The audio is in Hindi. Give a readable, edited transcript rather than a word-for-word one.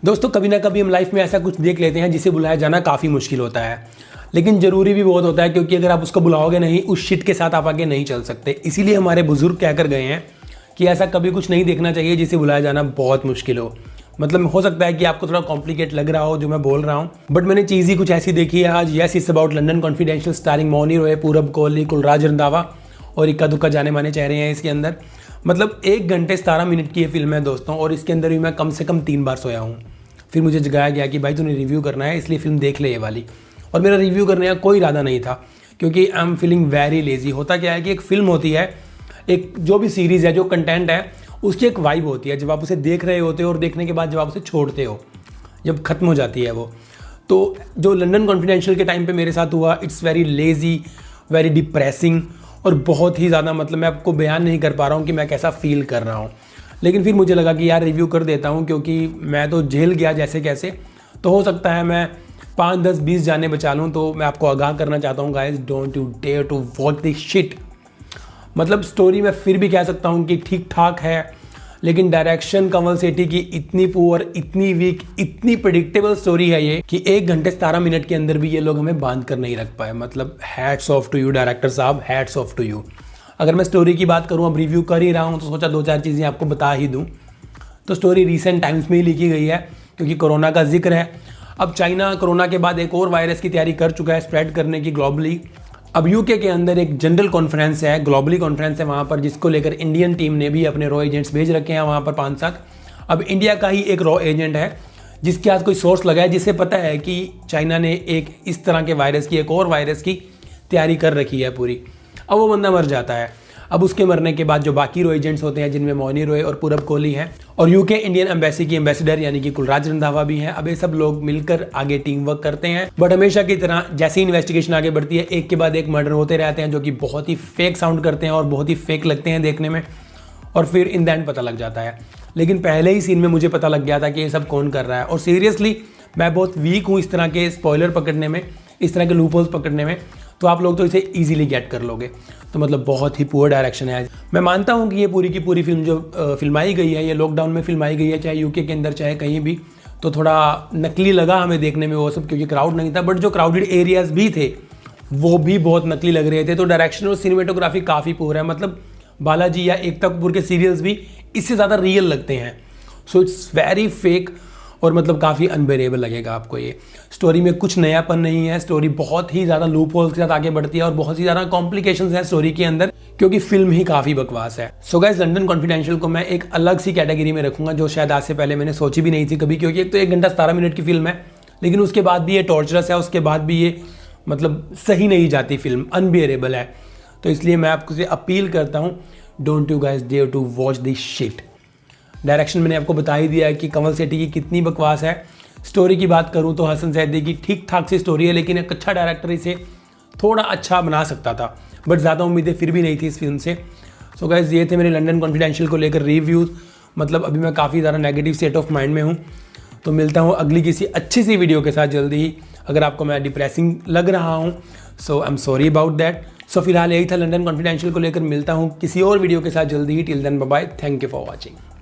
दोस्तों कभी ना कभी हम लाइफ में ऐसा कुछ देख लेते हैं जिसे बुलाया जाना काफ़ी मुश्किल होता है, लेकिन ज़रूरी भी बहुत होता है, क्योंकि अगर आप उसको बुलाओगे नहीं, उस शिट के साथ आप आगे नहीं चल सकते। इसीलिए हमारे बुजुर्ग कह कर गए हैं कि ऐसा कभी कुछ नहीं देखना चाहिए जिसे बुलाया जाना बहुत मुश्किल हो। मतलब हो सकता है कि आपको थोड़ा कॉम्प्लिकेट लग रहा हो जो मैं बोल रहा हूँ, बट मैंने चीज़ ही कुछ ऐसी देखी है आज। Yes, it's about London Confidential starring Mouni Roy, Purab Kohli, Kulraj Randhawa और इक्का दुक्का जाने माने चेहरे हैं इसके अंदर। मतलब 1 घंटे 17 मिनट की ये फिल्म है दोस्तों, और इसके अंदर भी मैं कम से कम 3 बार सोया हूँ। फिर मुझे जगाया गया कि भाई तूने रिव्यू करना है, इसलिए फिल्म देख ले ये वाली। और मेरा रिव्यू करने का कोई इरादा नहीं था, क्योंकि I am feeling very lazy. होता क्या है कि एक फिल्म होती है, एक जो भी सीरीज़ है, जो कंटेंट है, उसकी एक वाइब होती है। जब आप उसे देख रहे होते हो और देखने के बाद जब आप उसे छोड़ते हो, जब खत्म हो जाती है वो, तो जो लंदन कॉन्फिडेंशियल के टाइम पे मेरे साथ हुआ, it's very lazy, very depressing और बहुत ही ज़्यादा, मतलब मैं आपको बयान नहीं कर पा रहा हूँ कि मैं कैसा फील कर रहा हूँ। लेकिन फिर मुझे लगा कि यार रिव्यू कर देता हूँ, क्योंकि मैं तो झेल गया जैसे कैसे, तो हो सकता है मैं 5, 10, 20 जाने बचा लूँ। तो मैं आपको आगाह करना चाहता हूँ guys, don't you dare to watch this shit. मतलब स्टोरी मैं फिर भी कह सकता हूँ कि ठीक ठाक है, लेकिन डायरेक्शन कमल सेठी की इतनी पुअर, इतनी वीक, इतनी प्रेडिक्टेबल स्टोरी है ये कि 1 घंटे 17 मिनट के अंदर भी ये लोग हमें बांध कर नहीं रख पाए। मतलब hats off to you director साहब, हैट्स ऑफ टू यू। अगर मैं स्टोरी की बात करूँ, अब रिव्यू कर ही रहा हूँ, तो सोचा 2-4 चीज़ें आपको बता ही दूँ। तो स्टोरी रीसेंट टाइम्स में ही लिखी गई है, क्योंकि कोरोना का जिक्र है। अब चाइना कोरोना के बाद एक और वायरस की तैयारी कर चुका है स्प्रेड करने की ग्लोबली। अब यूके के अंदर एक जनरल कॉन्फ्रेंस है, ग्लोबली कॉन्फ्रेंस है वहाँ पर, जिसको लेकर इंडियन टीम ने भी अपने रॉ एजेंट्स भेज रखे हैं वहाँ पर 5-7। अब इंडिया का ही एक रॉ एजेंट है जिसके आज कोई सोर्स लगा है, जिससे पता है कि चाइना ने एक इस तरह के वायरस की, एक और वायरस की तैयारी कर रखी है पूरी। अब वो बंदा मर जाता है। अब उसके मरने के बाद जो बाकी रॉ एजेंट्स होते हैं, जिनमें मौनी रॉय और पूरब कोहली हैं, और यूके इंडियन एम्बेसी की एम्बेसडर यानी कि कुलराज रंधावा भी हैं। अब ये सब लोग मिलकर आगे टीम वर्क करते हैं। बट हमेशा की तरह जैसे ही इन्वेस्टिगेशन आगे बढ़ती है, एक के बाद एक मर्डर होते रहते हैं, जो कि बहुत ही फेक साउंड करते हैं और बहुत ही फेक लगते हैं देखने में। और फिर इन द एंड पता लग जाता है। लेकिन पहले ही सीन में मुझे पता लग गया था कि ये सब कौन कर रहा है। और सीरियसली मैं बहुत वीक हूँ इस तरह के स्पॉइलर पकड़ने में, इस तरह के लूपहोल्स पकड़ने में। तो आप लोग तो इसे इजीली गेट कर लोगे। तो मतलब बहुत ही पुअर डायरेक्शन है। मैं मानता हूँ कि ये पूरी की पूरी फिल्म जो फिल्माई गई है, ये लॉकडाउन में फिल्माई गई है, चाहे यूके के अंदर चाहे कहीं भी, तो थोड़ा नकली लगा हमें देखने में वो सब, क्योंकि क्राउड नहीं था। बट जो क्राउडेड एरियाज भी थे वो भी बहुत नकली लग रहे थे। तो डायरेक्शन और सिनेमेटोग्राफी काफ़ी पुअर है। मतलब बालाजी या एकता कपूर के सीरियल्स भी इससे ज़्यादा रियल लगते हैं। सो इट्स वेरी फेक, और मतलब काफ़ी अनबेरेबल लगेगा आपको ये। स्टोरी में कुछ नयापन नहीं है, स्टोरी बहुत ही ज़्यादा लूप होल्स के साथ आगे बढ़ती है, और बहुत ही ज़्यादा कॉम्प्लिकेशंस हैं स्टोरी के अंदर, क्योंकि फिल्म ही काफ़ी बकवास है। सो गाइस, लंदन कॉन्फिडेंशियल को मैं एक अलग सी कैटेगरी में रखूंगा, जो शायद आज से पहले मैंने सोची भी नहीं थी कभी, क्योंकि एक तो 1 घंटा 17 मिनट की फिल्म है, लेकिन उसके बाद भी ये टॉर्चरस है, उसके बाद भी ये मतलब सही नहीं जाती फिल्म, अनबियरेबल है। तो इसलिए मैं आपको से अपील करता हूँ, don't you guys dare to watch this shit. Direction मैंने आपको बता ही दिया है कि कमल सेठी की कितनी बकवास है। स्टोरी की बात करूं तो हसन सैदी की ठीक ठाक सी स्टोरी है, लेकिन एक अच्छा डायरेक्टर इसे थोड़ा अच्छा बना सकता था, बट ज़्यादा उम्मीदें फिर भी नहीं थी इस फिल्म से। सो गाइस, ये थे मेरे लंदन कॉन्फिडेंशियल को लेकर रिव्यूज़। मतलब अभी मैं काफ़ी ज़्यादा नेगेटिव स्टेट ऑफ माइंड में हूँ। तो मिलता हूँ अगली किसी अच्छी सी वीडियो के साथ जल्दी ही। अगर आपको मैं डिप्रेसिंग लग रहा हूँ, so I am sorry about that. So फिलहाल यही था लंदन कॉन्फिडेंशियल को लेकर। मिलता हूँ किसी और वीडियो के साथ जल्दी ही। Till then bye bye, thank you for watching.